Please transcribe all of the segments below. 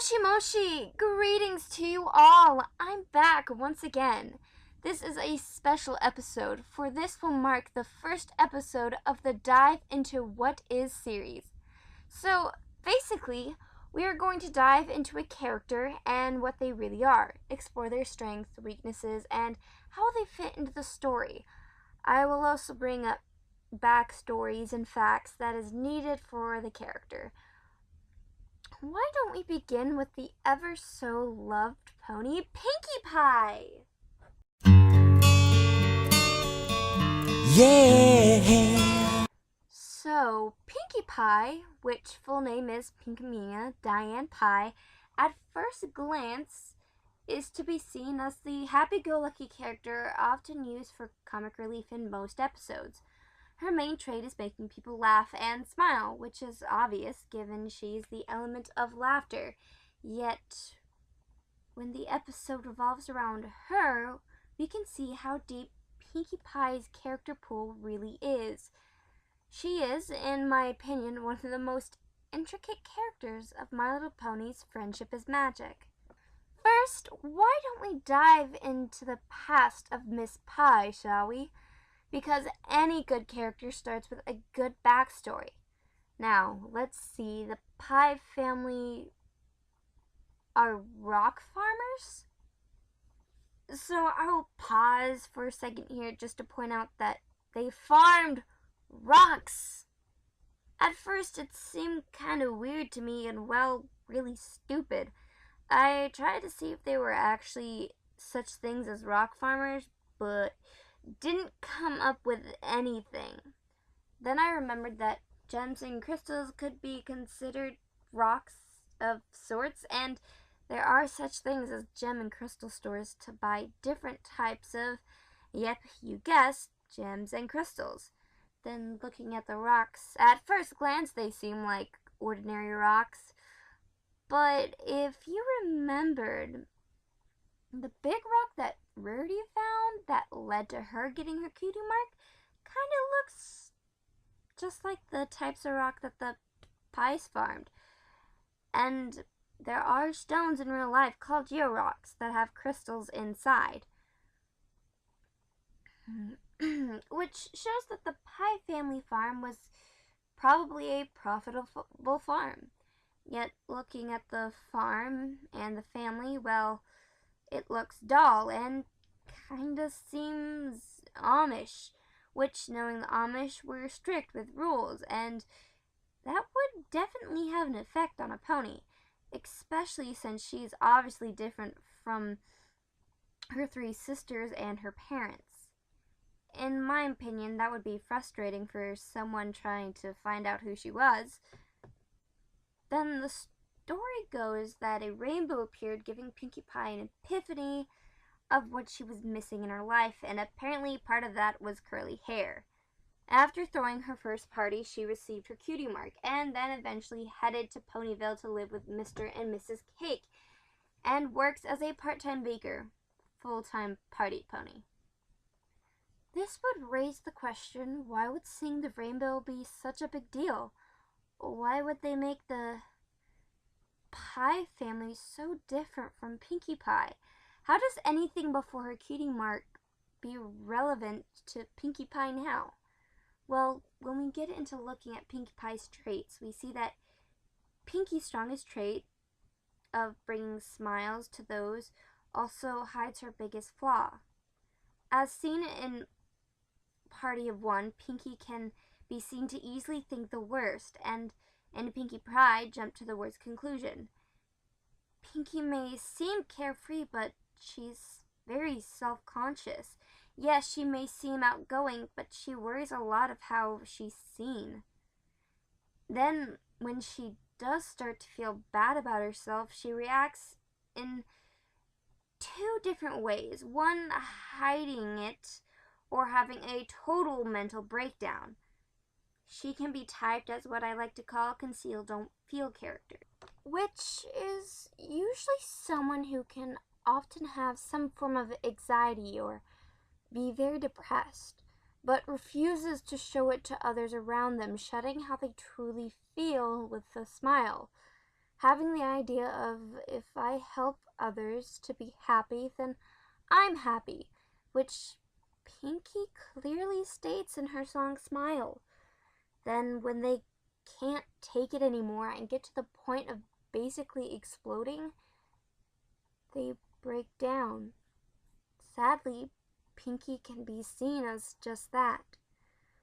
Moshi Moshi! Greetings to you all! I'm back once again. This is a special episode, for this will mark the first episode of the Dive into What Is series. So, basically, we are going to dive into a character and what they really are, explore their strengths, weaknesses, and how they fit into the story. I will also bring up backstories and facts that is needed for the character. Why don't we begin with the ever-so-loved pony, Pinkie Pie? Yeah! So, Pinkie Pie, which full name is Pinkie Diane Pie, at first glance is to be seen as the happy-go-lucky character often used for comic relief in most episodes. Her main trait is making people laugh and smile, which is obvious given she's the element of laughter. Yet, when the episode revolves around her, we can see how deep Pinkie Pie's character pool really is. She is, in my opinion, one of the most intricate characters of My Little Pony's Friendship is Magic. First, why don't we dive into the past of Miss Pie, shall we? Because any good character starts with a good backstory. Now, let's see. The Pie family are rock farmers? So I'll pause for a second here just to point out that they farmed rocks. At first, it seemed kind of weird to me and, well, really stupid. I tried to see if they were actually such things as rock farmers, but didn't come up with anything. Then I remembered that gems and crystals could be considered rocks of sorts, and there are such things as gem and crystal stores to buy different types of, yep, you guessed, gems and crystals. Then looking at the rocks, at first glance they seem like ordinary rocks, but if you remembered, the big rock that Rarity found that led to her getting her cutie mark kind of looks just like the types of rock that the Pies farmed. And there are stones in real life called georocks that have crystals inside. Which shows that the Pie family farm was probably a profitable farm. Yet looking at the farm and the family, well, it looks dull and kinda seems Amish, which, knowing the Amish, were strict with rules, and that would definitely have an effect on a pony, especially since she's obviously different from her three sisters and her parents. In my opinion, that would be frustrating for someone trying to find out who she was. Then the story goes that a rainbow appeared, giving Pinkie Pie an epiphany of what she was missing in her life, and apparently part of that was curly hair. After throwing her first party, she received her cutie mark, and then eventually headed to Ponyville to live with Mr. and Mrs. Cake, and works as a part-time baker, full-time party pony. This would raise the question, why would seeing the rainbow be such a big deal? Why would they make the Pie family so different from Pinkie Pie? How does anything before her cutie mark be relevant to Pinkie Pie now? Well, when we get into looking at Pinkie Pie's traits, we see that Pinkie's strongest trait of bringing smiles to those also hides her biggest flaw. As seen in Party of One, Pinkie can be seen to easily think the worst, and in Pinkie Pie jump to the worst conclusion. Pinkie may seem carefree, but she's very self-conscious. Yes, she may seem outgoing, but she worries a lot of how she's seen. Then, when she does start to feel bad about herself, she reacts in two different ways. One, hiding it, or having a total mental breakdown. She can be typed as what I like to call a conceal don't feel character, which is usually someone who can often have some form of anxiety or be very depressed, but refuses to show it to others around them, shutting how they truly feel with a smile. having the idea of if I help others to be happy, then I'm happy, which Pinkie clearly states in her song Smile. Then, when they can't take it anymore and get to the point of basically exploding, they break down. Sadly, Pinkie can be seen as just that.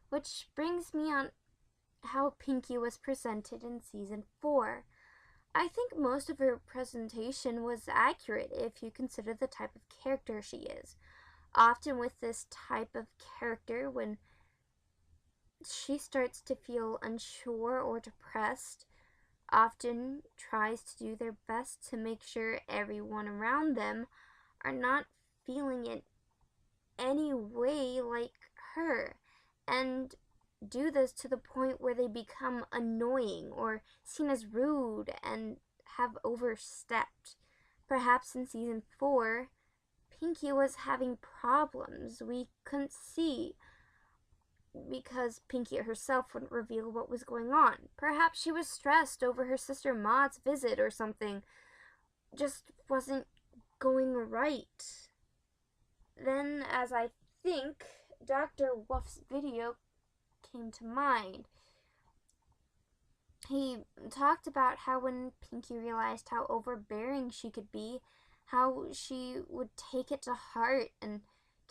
Which brings me on how Pinkie was presented in season 4. I think most of her presentation was accurate if you consider the type of character she is. Often with this type of character, when she starts to feel unsure or depressed, often tries to do their best to make sure everyone around them are not feeling in any way like her, and do this to the point where they become annoying or seen as rude and have overstepped. Perhaps in season 4, Pinkie was having problems we couldn't see because Pinkie herself wouldn't reveal what was going on. Perhaps she was stressed over her sister Maud's visit or something just wasn't going right. Then, as I think, Dr. Wolf's video came to mind. He talked about how when Pinkie realized how overbearing she could be, how she would take it to heart and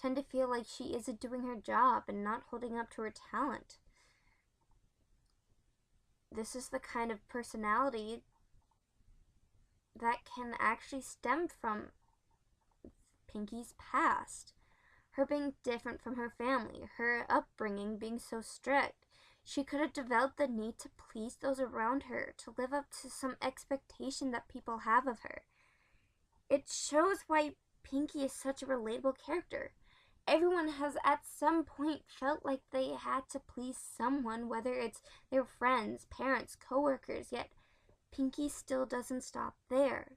tend to feel like she isn't doing her job and not holding up to her talent. This is the kind of personality that can actually stem from Pinkie's past. Her being different from her family, her upbringing being so strict. She could have developed the need to please those around her, to live up to some expectation that people have of her. It shows why Pinkie is such a relatable character. Everyone has at some point felt like they had to please someone, whether it's their friends, parents, coworkers, yet Pinkie still doesn't stop there.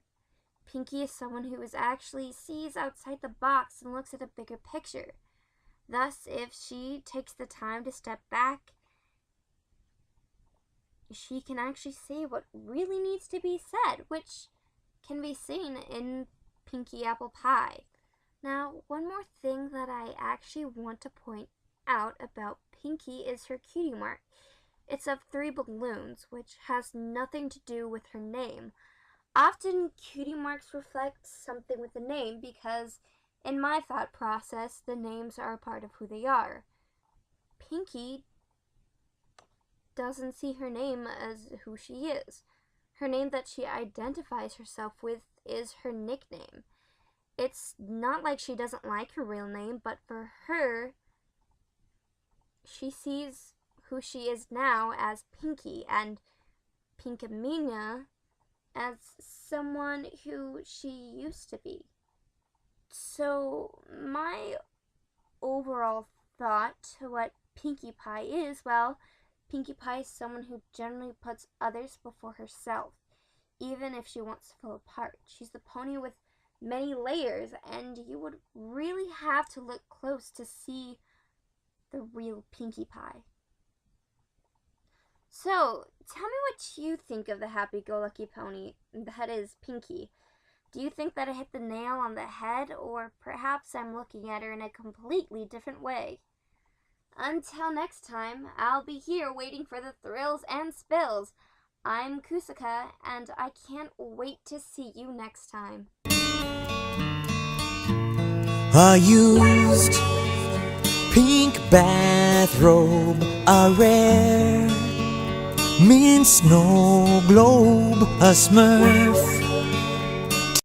Pinkie is someone who actually sees outside the box and looks at a bigger picture. Thus, if she takes the time to step back, she can actually say what really needs to be said, which can be seen in Pinkie Apple Pie. Now, one more thing that I actually want to point out about Pinkie is her cutie mark. It's of 3 balloons, which has nothing to do with her name. Often, cutie marks reflect something with the name because, in my thought process, the names are a part of who they are. Pinkie doesn't see her name as who she is. Her name that she identifies herself with is her nickname. It's not like she doesn't like her real name, but for her, she sees who she is now as Pinkie, and Pinkamena as someone who she used to be. So my overall thought to what Pinkie Pie is, well, Pinkie Pie is someone who generally puts others before herself, even if she wants to feel apart. She's the pony with many layers, and you would really have to look close to see the real Pinkie Pie. So, tell me what you think of the happy-go-lucky pony that is Pinkie. Do you think that I hit the nail on the head, or perhaps I'm looking at her in a completely different way? Until next time, I'll be here waiting for the thrills and spills. I'm kuso-ka, and I can't wait to see you next time. A used pink bathrobe, a rare mint snow globe, a Smurf